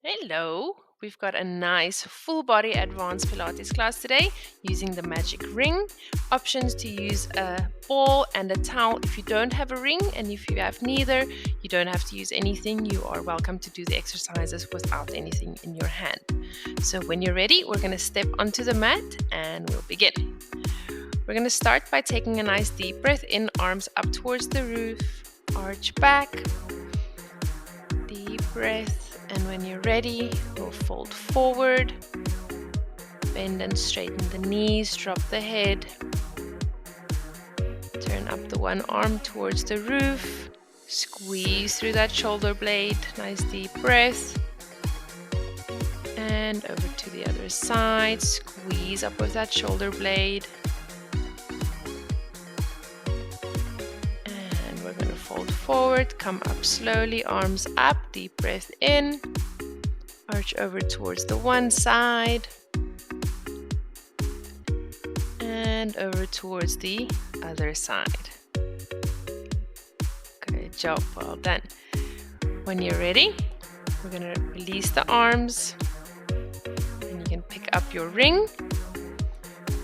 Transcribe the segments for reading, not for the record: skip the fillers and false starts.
Hello! We've got a nice full body advanced Pilates class today using the magic ring. Options to use a ball and a towel if you don't have a ring, and if you have neither, you don't have to use anything. You are welcome to do the exercises without anything in your hand. So when you're ready, we're going to step onto the mat and we'll begin. We're going to start by taking a nice deep breath in, arms up towards the roof, arch back, deep breath. And when you're ready, we'll fold forward, bend and straighten the knees, drop the head, turn up the one arm towards the roof, squeeze through that shoulder blade, nice deep breath, and over to the other side, squeeze up with that shoulder blade, and we're going to fold forward, come up slowly, arms up, deep breath in, arch over towards the one side and over towards the other side. Good job, well done. When you're ready, we're going to release the arms and you can pick up your ring.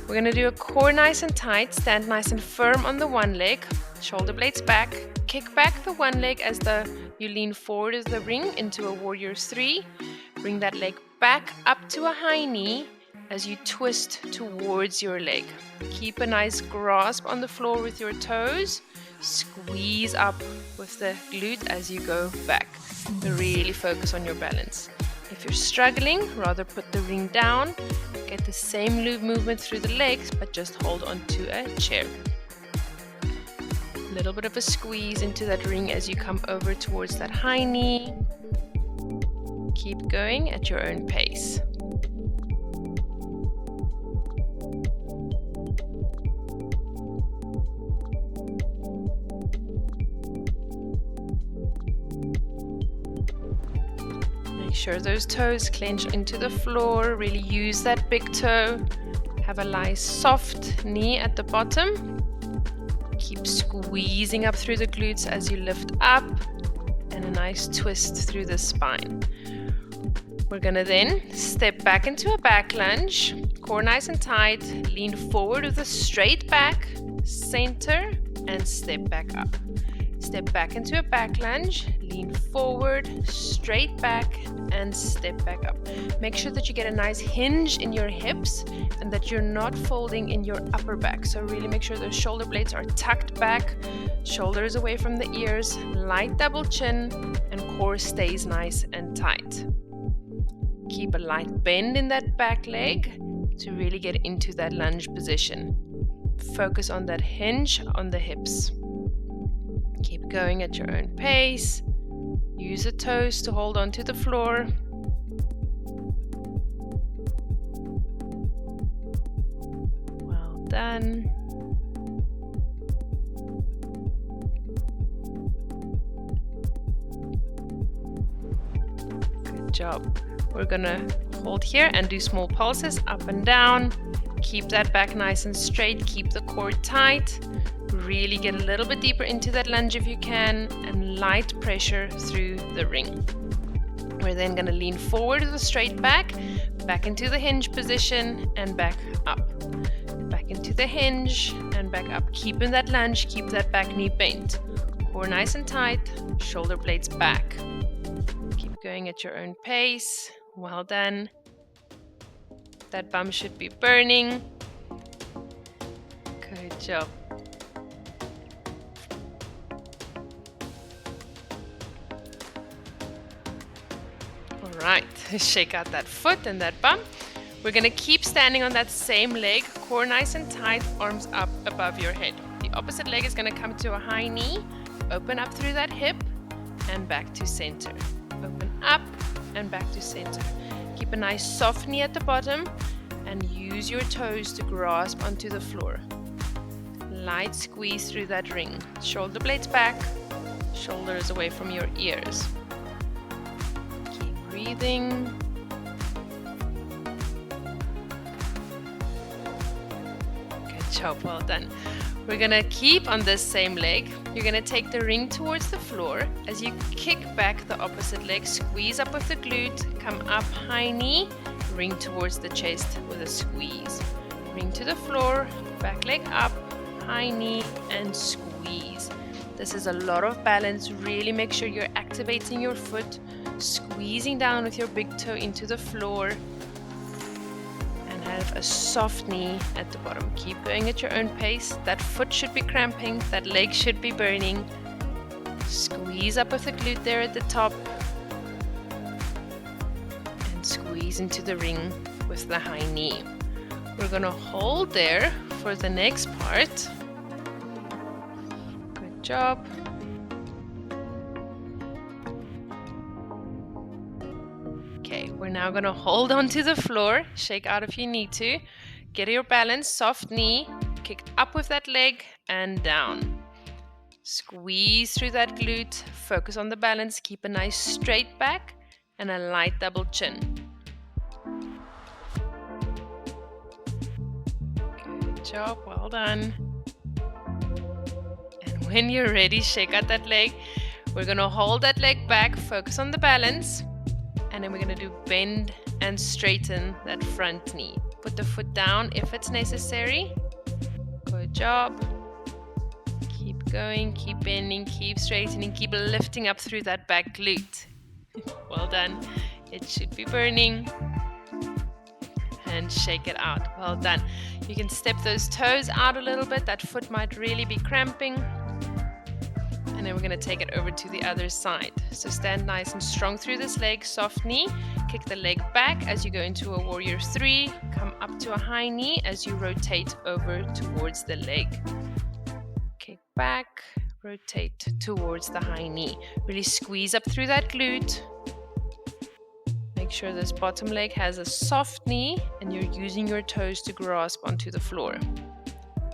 We're going to do a core nice and tight, stand nice and firm on the one leg, shoulder blades back, kick back the one leg as you lean forward as the ring into a warrior 3. Bring that leg back up to a high knee as you twist towards your leg. Keep a nice grasp on the floor with your toes. Squeeze up with the glute as you go back. Really focus on your balance. If you're struggling, rather put the ring down. Get the same movement through the legs, but just hold onto a chair. A little bit of a squeeze into that ring as you come over towards that high knee. Keep going at your own pace. Make sure those toes clench into the floor. Really use that big toe. Have a nice soft knee at the bottom. Keep squeezing up through the glutes as you lift up, and a nice twist through the spine. We're going to then step back into a back lunge, core nice and tight, lean forward with a straight back, center, and step back up. Step back into a back lunge, lean forward, straight back, and step back up. Make sure that you get a nice hinge in your hips and that you're not folding in your upper back. So really make sure those shoulder blades are tucked back, shoulders away from the ears, light double chin, and core stays nice and tight. Keep a light bend in that back leg to really get into that lunge position. Focus on that hinge on the hips. Keep going at your own pace. Use the toes to hold onto the floor. Well done. Good job. We're gonna hold here and do small pulses up and down. Keep that back nice and straight. Keep the core tight. Really get a little bit deeper into that lunge if you can, and light pressure through the ring. We're then going to lean forward with a straight back into the hinge position, and back up. Back into the hinge and back up. Keeping that lunge, keep that back knee bent. Core nice and tight, shoulder blades back. Keep going at your own pace. Well done. That bum should be burning. Good job. Right, shake out that foot and that bum. We're going to keep standing on that same leg, core nice and tight, arms up above your head. The opposite leg is going to come to a high knee, open up through that hip, and back to center. Open up and back to center. Keep a nice soft knee at the bottom and use your toes to grasp onto the floor. Light squeeze through that ring. Shoulder blades back, shoulders away from your ears. Breathing. Good job, well done. We're gonna keep on this same leg. You're gonna take the ring towards the floor. As you kick back the opposite leg, squeeze up with the glute, come up, high knee, ring towards the chest with a squeeze. Ring to the floor, back leg up, high knee, and squeeze. This is a lot of balance. Really make sure you're activating your foot, squeezing down with your big toe into the floor, and have a soft knee at the bottom. Keep going at your own pace. That foot should be cramping, that leg should be burning. Squeeze up with the glute there at the top, and squeeze into the ring with the high knee. We're gonna hold there for the next part. Good job. Okay, we're now gonna hold onto the floor, shake out if you need to. Get your balance, soft knee, kick up with that leg and down. Squeeze through that glute, focus on the balance, keep a nice straight back and a light double chin. Good job, well done. And when you're ready, shake out that leg. We're gonna hold that leg back, focus on the balance, and then we're gonna do bend and straighten that front knee. Put the foot down if it's necessary. Good job. Keep going, keep bending, keep straightening, keep lifting up through that back glute. Well done. It should be burning. And shake it out. Well done. You can step those toes out a little bit. That foot might really be cramping. And then we're going to take it over to the other side. So stand nice and strong through this leg, soft knee. Kick the leg back as you go into a warrior 3. Come up to a high knee as you rotate over towards the leg. Kick back, rotate towards the high knee. Really squeeze up through that glute. Make sure this bottom leg has a soft knee and you're using your toes to grasp onto the floor.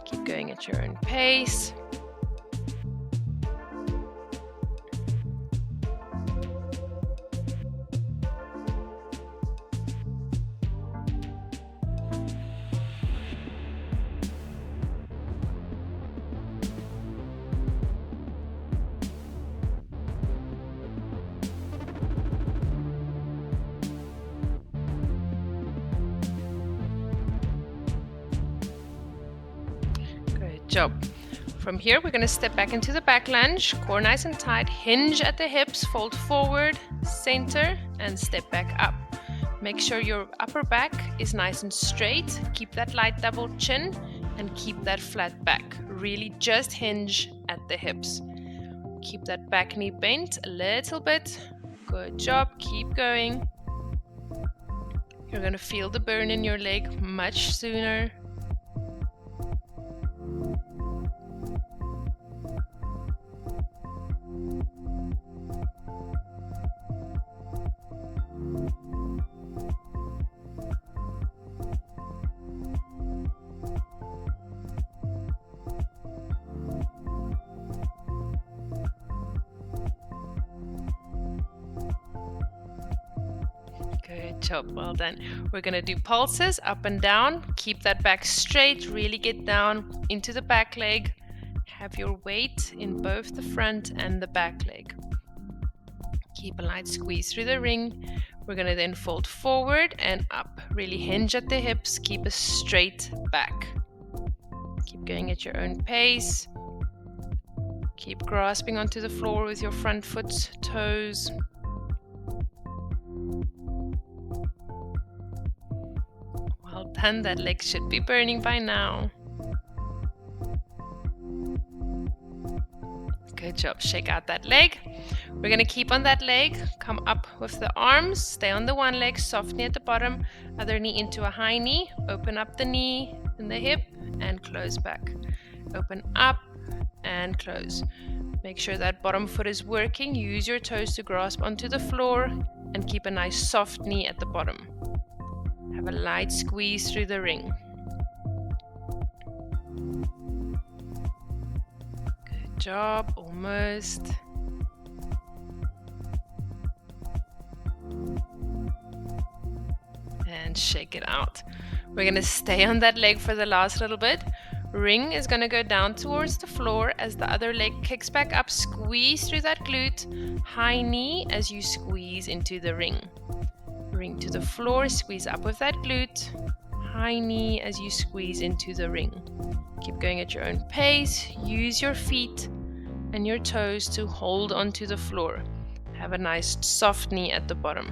Keep going at your own pace. Job. From here, we're going to step back into the back lunge, core nice and tight, hinge at the hips, fold forward, center, and step back up. Make sure your upper back is nice and straight. Keep that light double chin and keep that flat back. Really just hinge at the hips. Keep that back knee bent a little bit. Good job. Keep going. You're going to feel the burn in your leg much sooner. Good job, well done. We're going to do pulses up and down. Keep that back straight, really get down into the back leg. Have your weight in both the front and the back leg. Keep a light squeeze through the ring. We're going to then fold forward and up. Really hinge at the hips, keep a straight back. Keep going at your own pace. Keep grasping onto the floor with your front foot's toes. Well done, that leg should be burning by now. Good job, shake out that leg. We're going to keep on that leg, come up with the arms, stay on the one leg, soft knee at the bottom, other knee into a high knee, open up the knee and the hip and close back. Open up and close. Make sure that bottom foot is working, use your toes to grasp onto the floor and keep a nice soft knee at the bottom. Have a light squeeze through the ring. Good job, almost. And shake it out. We're going to stay on that leg for the last little bit. Ring is going to go down towards the floor as the other leg kicks back up. Squeeze through that glute. High knee as you squeeze into the ring. Ring to the floor, squeeze up with that glute. High knee as you squeeze into the ring. Keep going at your own pace. Use your feet and your toes to hold onto the floor. Have a nice soft knee at the bottom.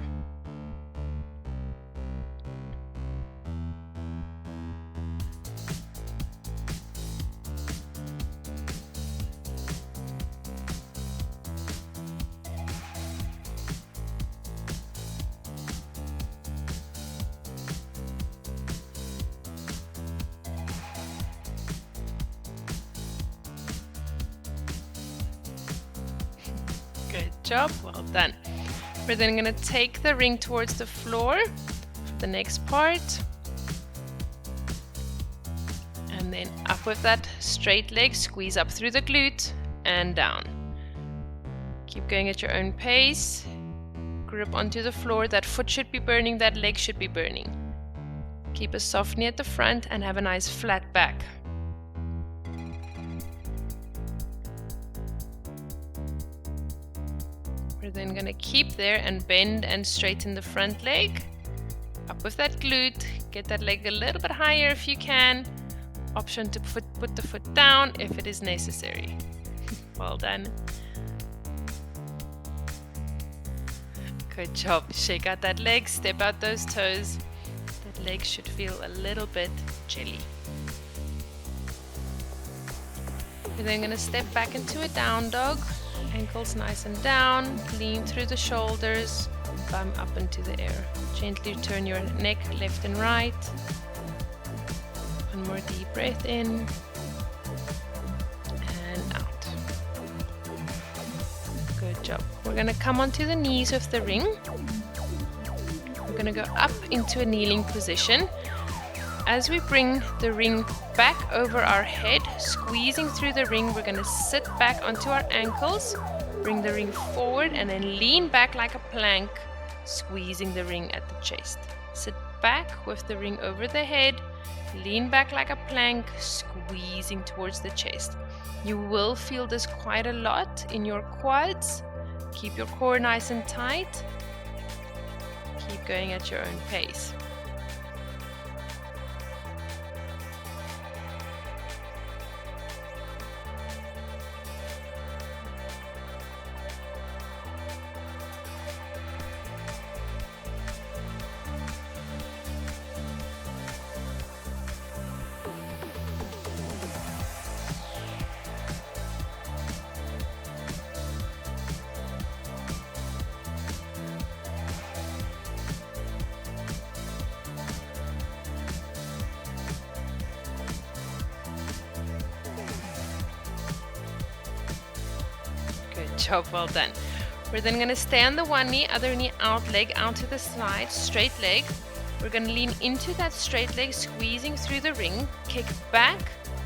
Good job, well done. We're then going to take the ring towards the floor for the next part. And then up with that straight leg, squeeze up through the glute and down. Keep going at your own pace. Grip onto the floor. That foot should be burning, that leg should be burning. Keep a soft knee at the front and have a nice flat back. We're then going to keep there and bend and straighten the front leg. Up with that glute. Get that leg a little bit higher if you can. Option to put the foot down if it is necessary. Well done. Good job. Shake out that leg. Step out those toes. That leg should feel a little bit jelly. We're then going to step back into a down dog. Ankles nice and down, lean through the shoulders, bum up into the air. Gently turn your neck left and right. One more deep breath in and out. Good job. We're going to come onto the knees of the ring. We're going to go up into a kneeling position. As we bring the ring back over our head, squeezing through the ring, we're going to sit back onto our ankles, bring the ring forward, and then lean back like a plank, squeezing the ring at the chest. Sit back with the ring over the head, lean back like a plank, squeezing towards the chest. You will feel this quite a lot in your quads. Keep your core nice and tight. Keep going at your own pace. Good job, well done. We're then going to stay on the one knee, other knee out, leg out to the side, straight leg. We're going to lean into that straight leg, squeezing through the ring, kick back,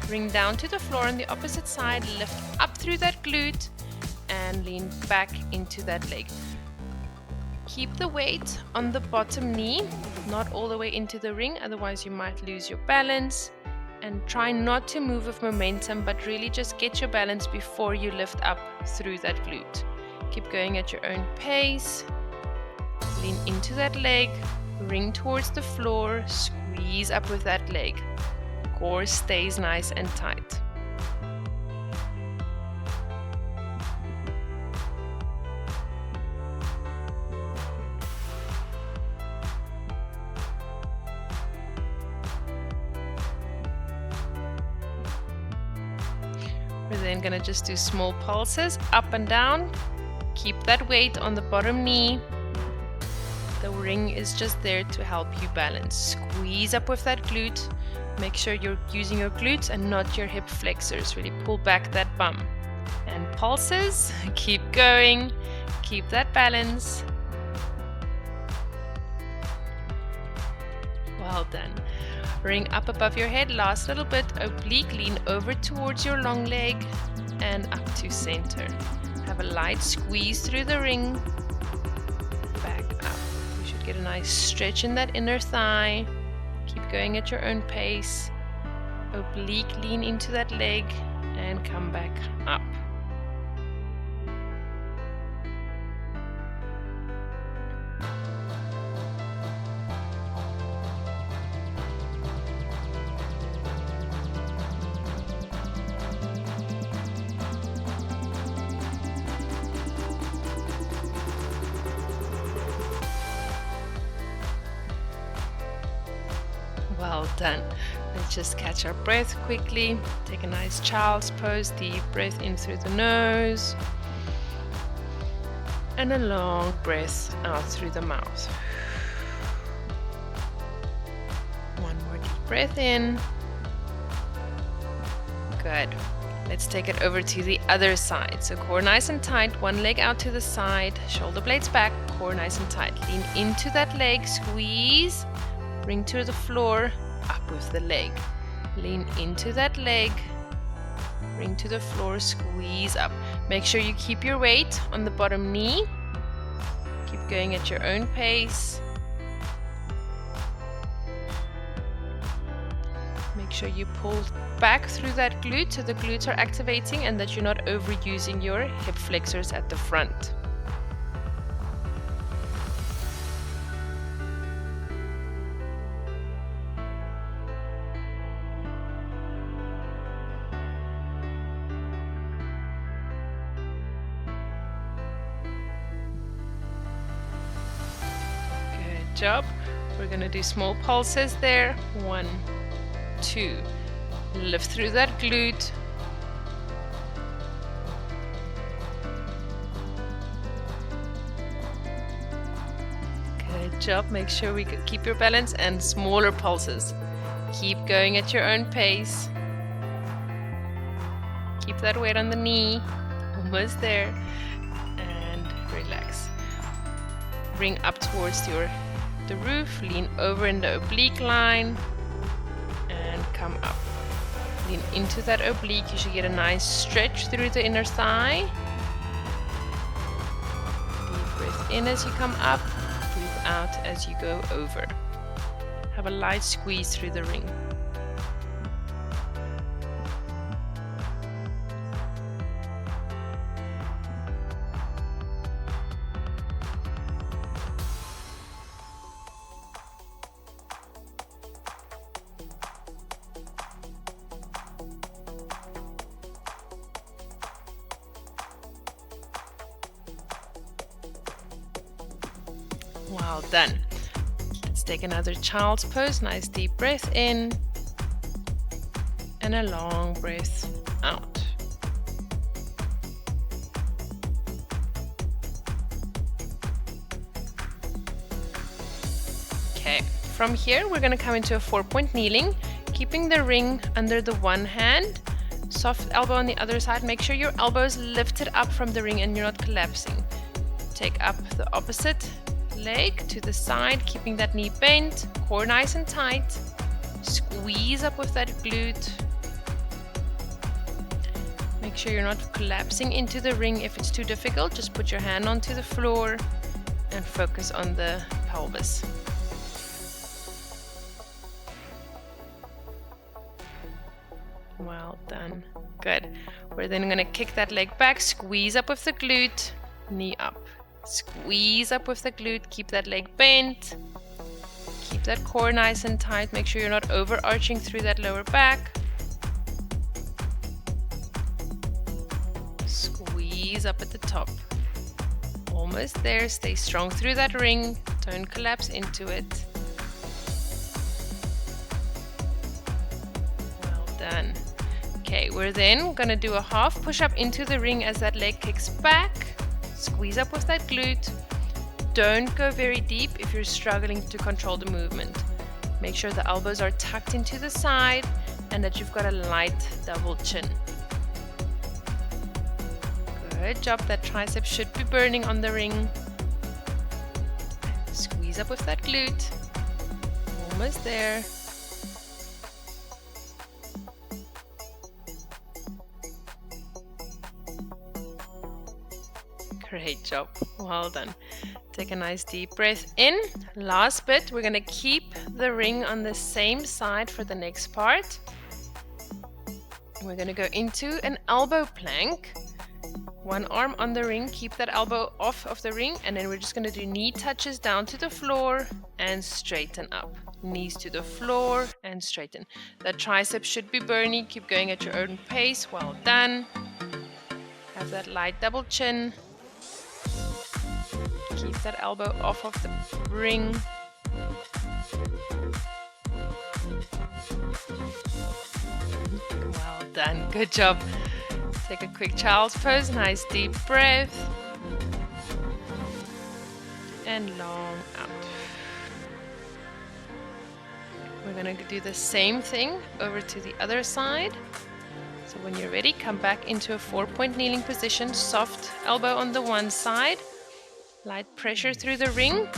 bring down to the floor on the opposite side, lift up through that glute, and lean back into that leg. Keep the weight on the bottom knee, not all the way into the ring, otherwise you might lose your balance. And try not to move with momentum, but really just get your balance before you lift up through that glute. Keep going at your own pace. Lean into that leg, ring towards the floor, squeeze up with that leg. Core stays nice and tight. We're then going to just do small pulses up and down. Keep that weight on the bottom knee. The ring is just there to help you balance. Squeeze up with that glute. Make sure you're using your glutes and not your hip flexors. Really pull back that bum. And pulses. Keep going. Keep that balance. Well done. Ring up above your head, last little bit, oblique, lean over towards your long leg and up to center. Have a light squeeze through the ring, back up. You should get a nice stretch in that inner thigh. Keep going at your own pace. Oblique, lean into that leg and come back up. Well done. Let's just catch our breath quickly. Take a nice child's pose. Deep breath in through the nose. And a long breath out through the mouth. One more deep breath in. Good. Let's take it over to the other side. So core nice and tight, one leg out to the side, shoulder blades back, core nice and tight. Lean into that leg, squeeze. Bring to the floor, up with the leg. Lean into that leg, bring to the floor, squeeze up. Make sure you keep your weight on the bottom knee. Keep going at your own pace. Make sure you pull back through that glute so the glutes are activating and that you're not overusing your hip flexors at the front. Job. We're going to do small pulses there. 1, 2. Lift through that glute. Good job. Make sure we keep your balance and smaller pulses. Keep going at your own pace. Keep that weight on the knee. Almost there. And relax. Bring up towards the roof, lean over in the oblique line and come up. Lean into that oblique. You should get a nice stretch through the inner thigh. Deep breath in as you come up, breathe out as you go over. Have a light squeeze through the ring. Well done. Let's take another child's pose. Nice deep breath in and a long breath out. Okay, from here we're going to come into a 4-point kneeling, keeping the ring under the one hand, soft elbow on the other side. Make sure your elbow is lifted up from the ring and you're not collapsing. Take up the opposite leg to the side, keeping that knee bent, core nice and tight. Squeeze up with that glute. Make sure you're not collapsing into the ring. If it's too difficult, just put your hand onto the floor and focus on the pelvis. Well done. Good. We're then going to kick that leg back, squeeze up with the glute, knee up. Squeeze up with the glute, keep that leg bent, keep that core nice and tight. Make sure you're not overarching through that lower back. Squeeze up at the top. Almost there. Stay strong through that ring. Don't collapse into it. Well done. Okay, we're then going to do a half push-up into the ring as that leg kicks back. Squeeze up with that glute. Don't go very deep if you're struggling to control the movement. Make sure the elbows are tucked into the side and that you've got a light double chin. Good job. That tricep should be burning on the ring. Squeeze up with that glute. Almost there. Great job. Well done. Take a nice deep breath in. Last bit, we're going to keep the ring on the same side for the next part. We're going to go into an elbow plank. One arm on the ring, keep that elbow off of the ring, and then we're just going to do knee touches down to the floor and straighten up. Knees to the floor and straighten. That tricep should be burning. Keep going at your own pace. Well done. Have that light double chin. Keep that elbow off of the ring. Well done. Good job. Take a quick child's pose. Nice deep breath. And long out. We're going to do the same thing over to the other side. So when you're ready, come back into a 4-point kneeling position. Soft elbow on the one side. Light pressure through the ring.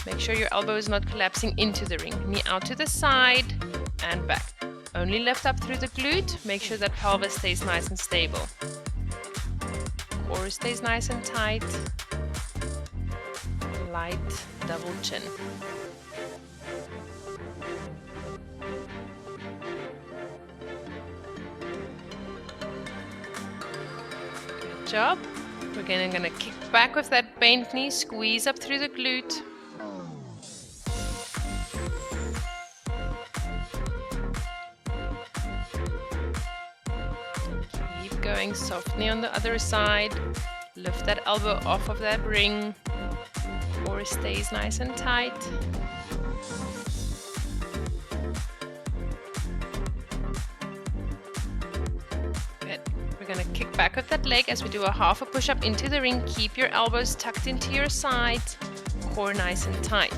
Make sure your elbow is not collapsing into the ring. Knee out to the side and back. Only lift up through the glute. Make sure that pelvis stays nice and stable. Core stays nice and tight. Light double chin. Good job. We're going to kick back with that bent knee, squeeze up through the glute. Keep going, soft knee on the other side. Lift that elbow off of that ring. Core stays nice and tight. We're going to kick back with that leg as we do a half a push-up into the ring. Keep your elbows tucked into your sides. Core nice and tight.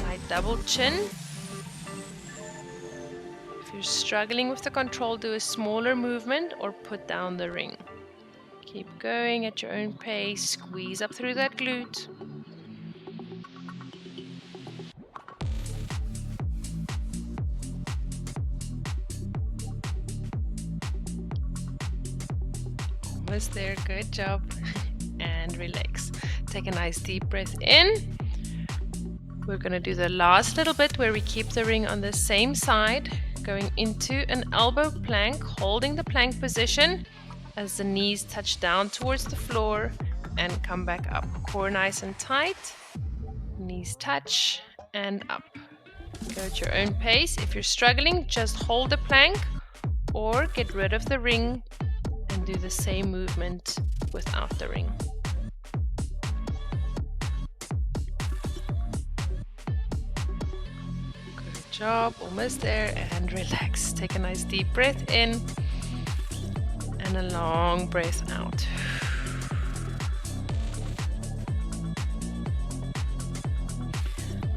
Light double chin. If you're struggling with the control, do a smaller movement or put down the ring. Keep going at your own pace. Squeeze up through that glute. Almost there. Good job. And relax. Take a nice deep breath in. We're going to do the last little bit where we keep the ring on the same side, going into an elbow plank, holding the plank position as the knees touch down towards the floor and come back up. Core nice and tight. Knees touch and up. Go at your own pace. If you're struggling, just hold the plank or get rid of the ring and do the same movement without the ring. Good job, almost there, and relax. Take a nice deep breath in and a long breath out.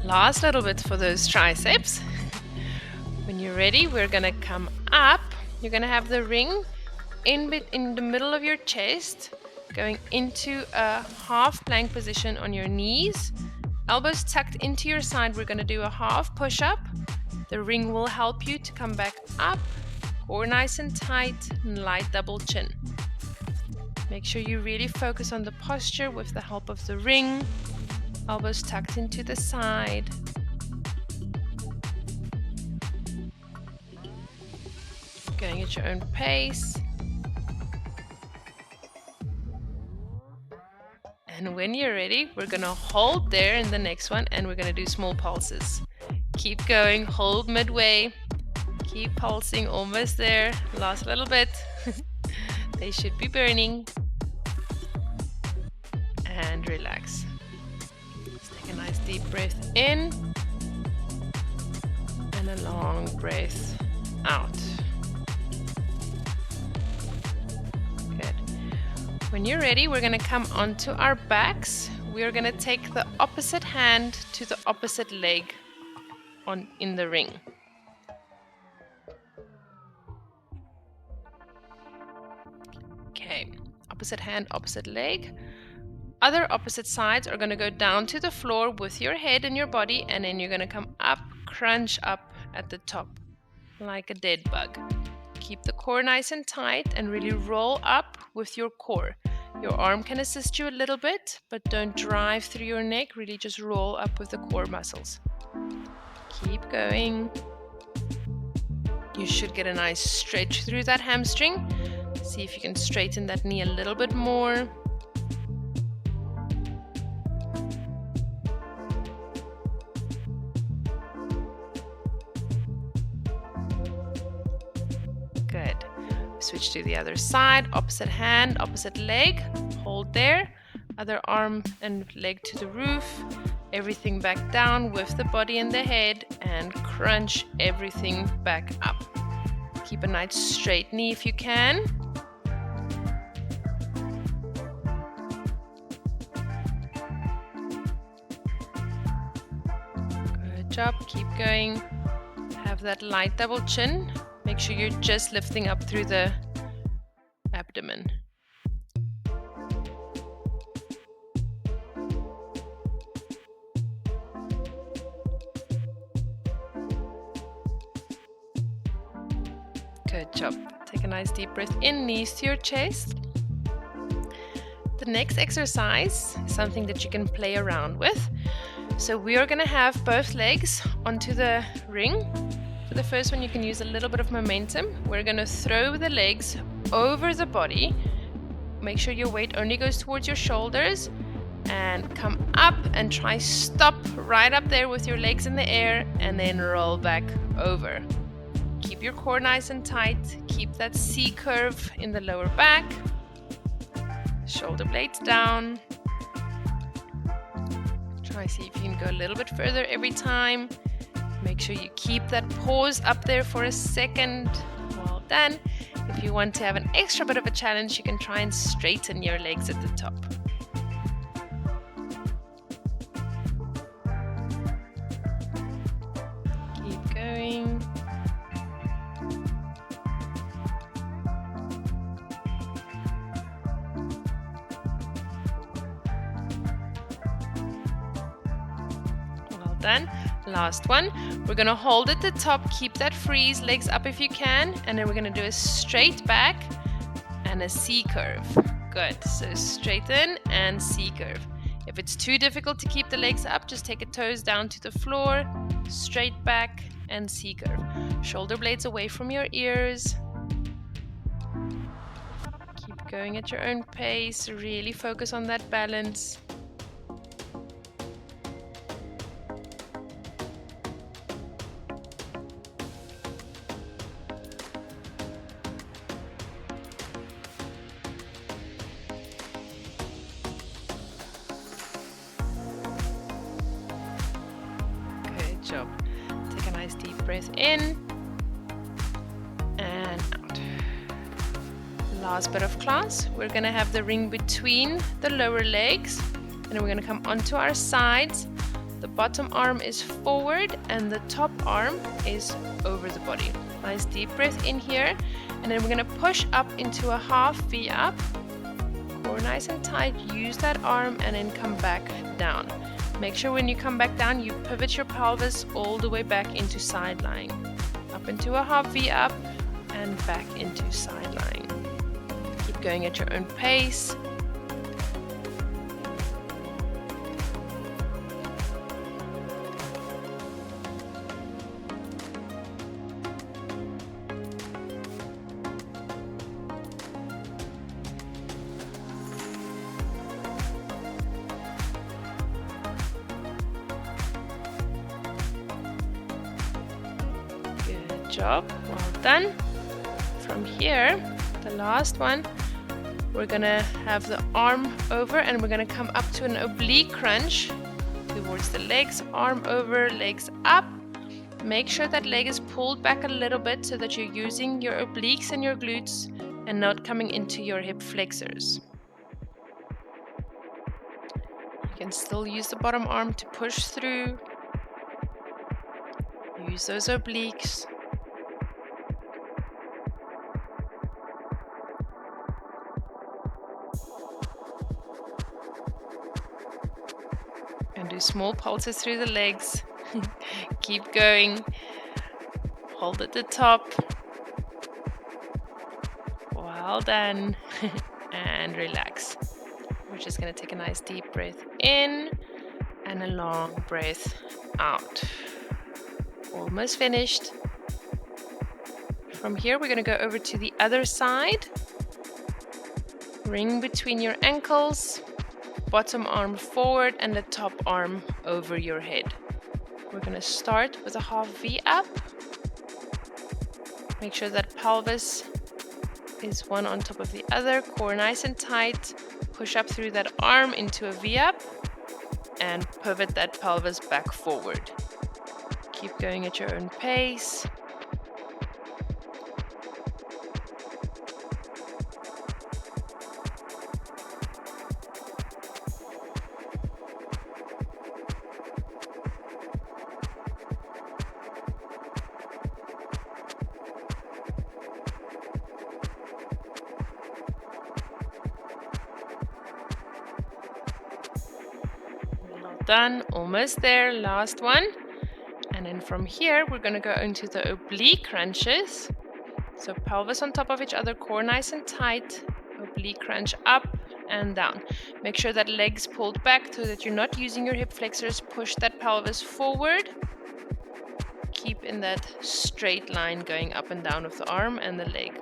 Last little bit for those triceps. When you're ready, we're gonna come up. You're gonna have the ring in the middle of your chest, going into a half plank position on your knees, elbows tucked into your side. We're going to do a half push-up. The ring will help you to come back up, core nice and tight, and light double chin. Make sure you really focus on the posture with the help of the ring, elbows tucked into the side. Going at your own pace. And when you're ready, we're going to hold there in the next one and we're going to do small pulses. Keep going, hold midway, keep pulsing, almost there, last little bit. They should be burning. And relax. Let's take a nice deep breath in and a long breath out. When you're ready, we're going to come onto our backs. We're going to take the opposite hand to the opposite leg in the ring. Okay, opposite hand, opposite leg. Other opposite sides are going to go down to the floor with your head and your body, and then you're going to come up, crunch up at the top like a dead bug. Keep the core nice and tight and really roll up with your core. Your arm can assist you a little bit, but don't drive through your neck. Really just roll up with the core muscles. Keep going. You should get a nice stretch through that hamstring. See if you can straighten that knee a little bit more. Good. Switch to the other side, opposite hand, opposite leg. Hold there. Other arm and leg to the roof. Everything back down with the body and the head, and crunch everything back up. Keep a nice straight knee if you can. Good job. Keep going. Have that light double chin. Make sure you're just lifting up through the abdomen. Good job. Take a nice deep breath in, knees to your chest. The next exercise is something that you can play around with. So we are going to have both legs onto the ring. For the first one, you can use a little bit of momentum. We're going to throw the legs over the body. Make sure your weight only goes towards your shoulders, and come up and try stop right up there with your legs in the air, and then roll back over. Keep your core nice and tight. Keep that C curve in the lower back. Shoulder blades down. Try see if you can go a little bit further every time. Make sure you keep that pause up there for a second. Well done. If you want to have an extra bit of a challenge, you can try and straighten your legs at the top. Keep going. Well done. Last one. We're going to hold at the top, keep that freeze, legs up if you can, and then we're going to do a straight back and a C curve. Good. So straighten and C curve. If it's too difficult to keep the legs up, just take your toes down to the floor, straight back and C curve. Shoulder blades away from your ears. Keep going at your own pace. Really focus on that balance. Job. Take a nice deep breath in and out. Last bit of class, we're going to have the ring between the lower legs, and then we're going to come onto our sides. The bottom arm is forward and the top arm is over the body. Nice deep breath in here, and then we're going to push up into a half V up. Core nice and tight, use that arm and then come back down. Make sure when you come back down, you pivot your pelvis all the way back into side lying. Up into a half V up and back into side lying. Keep going at your own pace. Job, well done. From here, the last one, we're gonna have the arm over and we're gonna come up to an oblique crunch towards the legs, arm over, legs up. Make sure that leg is pulled back a little bit so that you're using your obliques and your glutes and not coming into your hip flexors. You can still use the bottom arm to push through. Use those obliques. And do small pulses through the legs. Keep going. Hold at the top. Well done. And relax. We're just going to take a nice deep breath in and a long breath out. Almost finished. From here, we're going to go over to the other side. Ring between your ankles, bottom arm forward and the top arm over your head. We're going to start with a half V up. Make sure that pelvis is one on top of the other, core nice and tight. Push up through that arm into a V up and pivot that pelvis back forward. Keep going at your own pace. Done, almost there, last one. And then from here, we're going to go into the oblique crunches. So pelvis on top of each other, core nice and tight, oblique crunch up and down. Make sure that legs pulled back so that you're not using your hip flexors. Push that pelvis forward. Keep in that straight line going up and down of the arm and the leg.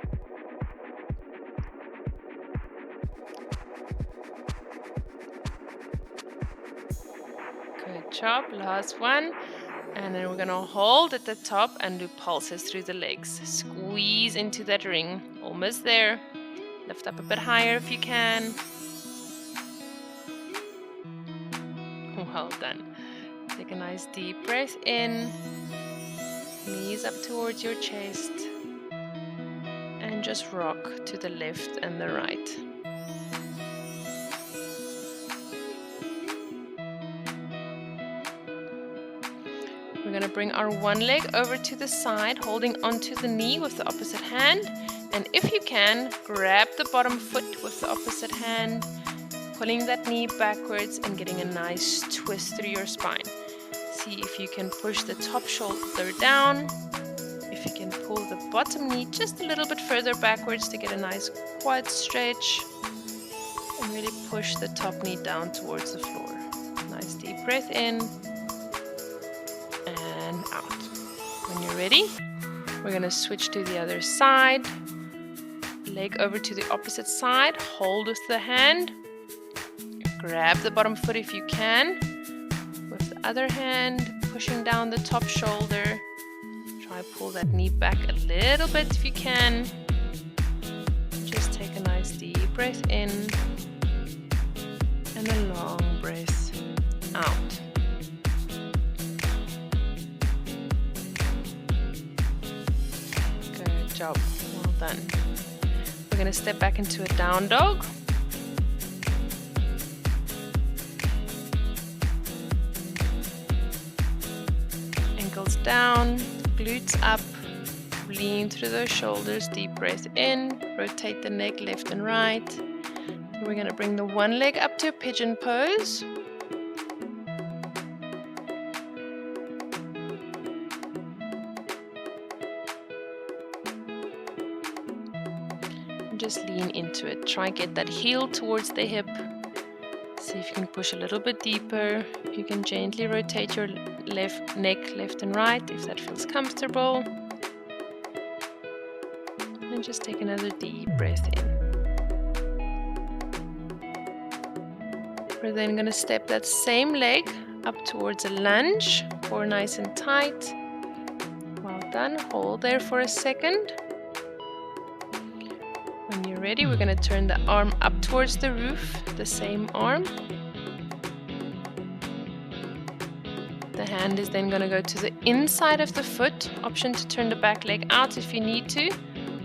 Good job, last one. And then we're going to hold at the top and do pulses through the legs. Squeeze into that ring. Almost there. Lift up a bit higher if you can. Well done. Take a nice deep breath in. Knees up towards your chest. And just rock to the left and the right. We're going to bring our one leg over to the side, holding onto the knee with the opposite hand. And if you can, grab the bottom foot with the opposite hand, pulling that knee backwards and getting a nice twist through your spine. See if you can push the top shoulder down. If you can pull the bottom knee just a little bit further backwards to get a nice quad stretch. And really push the top knee down towards the floor. Nice deep breath in. And out. When you're ready, we're going to switch to the other side. Leg over to the opposite side. Hold with the hand. Grab the bottom foot if you can. With the other hand, pushing down the top shoulder. Try pull that knee back a little bit if you can. Just take a nice deep breath in. And a long breath out. Job. Well done. We're going to step back into a down dog. Ankles down, glutes up, lean through those shoulders, deep breath in, rotate the neck left and right. We're going to bring the one leg up to a pigeon pose. Just lean into it. Try and get that heel towards the hip. See if you can push a little bit deeper. You can gently rotate your left neck left and right if that feels comfortable. And just take another deep breath in. We're then going to step that same leg up towards a lunge. Core nice and tight. Well done. Hold there for a second. When you're ready, we're going to turn the arm up towards the roof, the same arm. The hand is then going to go to the inside of the foot. Option to turn the back leg out if you need to,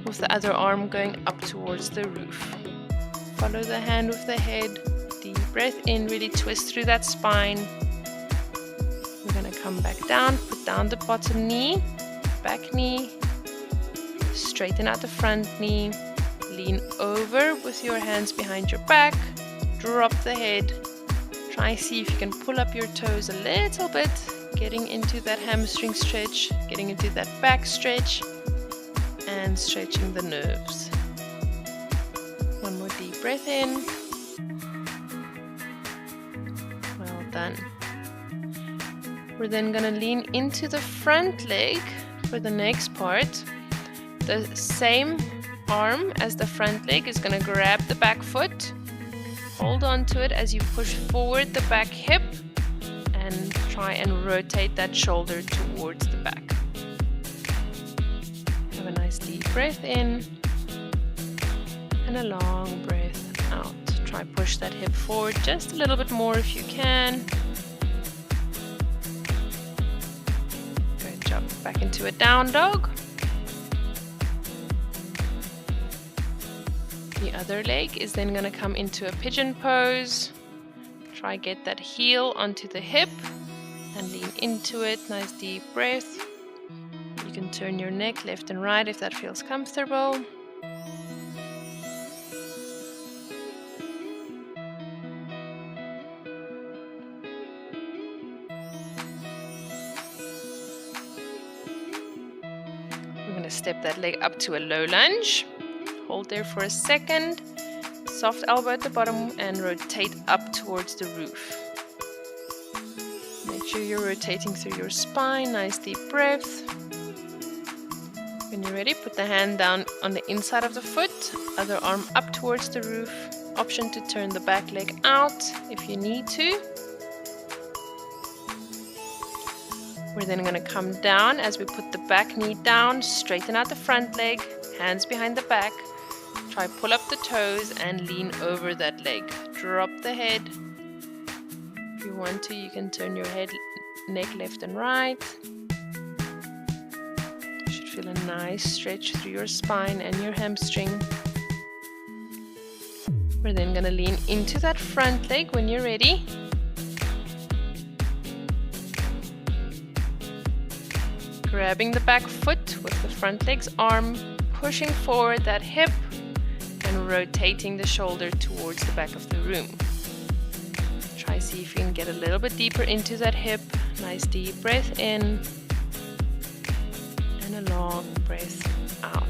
with the other arm going up towards the roof. Follow the hand with the head. Deep breath in, really twist through that spine. We're going to come back down, put down the bottom knee, back knee, straighten out the front knee. Lean over with your hands behind your back, drop the head. Try and see if you can pull up your toes a little bit, getting into that hamstring stretch, getting into that back stretch, and stretching the nerves. One more deep breath in. Well done. We're then going to lean into the front leg for the next part. The same arm as the front leg is going to grab the back foot. Hold on to it as you push forward the back hip and try and rotate that shoulder towards the back. Have a nice deep breath in and a long breath out. Try push that hip forward just a little bit more if you can. Good job. Back into a down dog. The other leg is then going to come into a pigeon pose. Try get that heel onto the hip and lean into it. Nice deep breath. You can turn your neck left and right if that feels comfortable. We're going to step that leg up to a low lunge. Hold there for a second. Soft elbow at the bottom and rotate up towards the roof. Make sure you're rotating through your spine. Nice deep breath. When you're ready, put the hand down on the inside of the foot, other arm up towards the roof. Option to turn the back leg out if you need to. We're then going to come down as we put the back knee down, straighten out the front leg, hands behind the back. Try pull up the toes and lean over that leg. Drop the head. If you want to, you can turn your head, neck left and right. You should feel a nice stretch through your spine and your hamstring. We're then going to lean into that front leg when you're ready. Grabbing the back foot with the front leg's arm, pushing forward that hip, and rotating the shoulder towards the back of the room. Try see if you can get a little bit deeper into that hip. Nice deep breath in and a long breath out.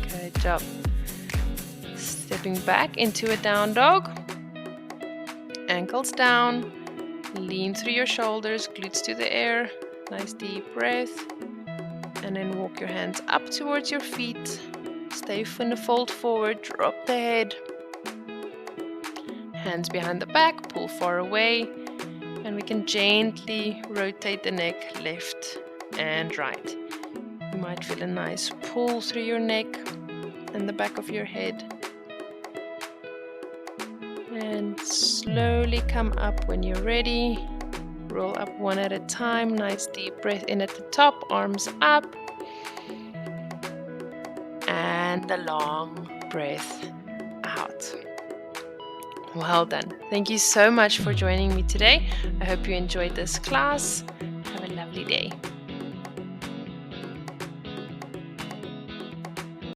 Good job. Stepping back into a down dog. Ankles down. Lean through your shoulders, glutes to the air. Nice deep breath. And then walk your hands up towards your feet. Stay in the fold forward, drop the head. Hands behind the back, pull far away. And we can gently rotate the neck left and right. You might feel a nice pull through your neck and the back of your head. And slowly come up when you're ready. Roll up one at a time. Nice deep breath in at the top, arms up. And a long breath out. Well done. Thank you so much for joining me today. I hope you enjoyed this class. Have a lovely day.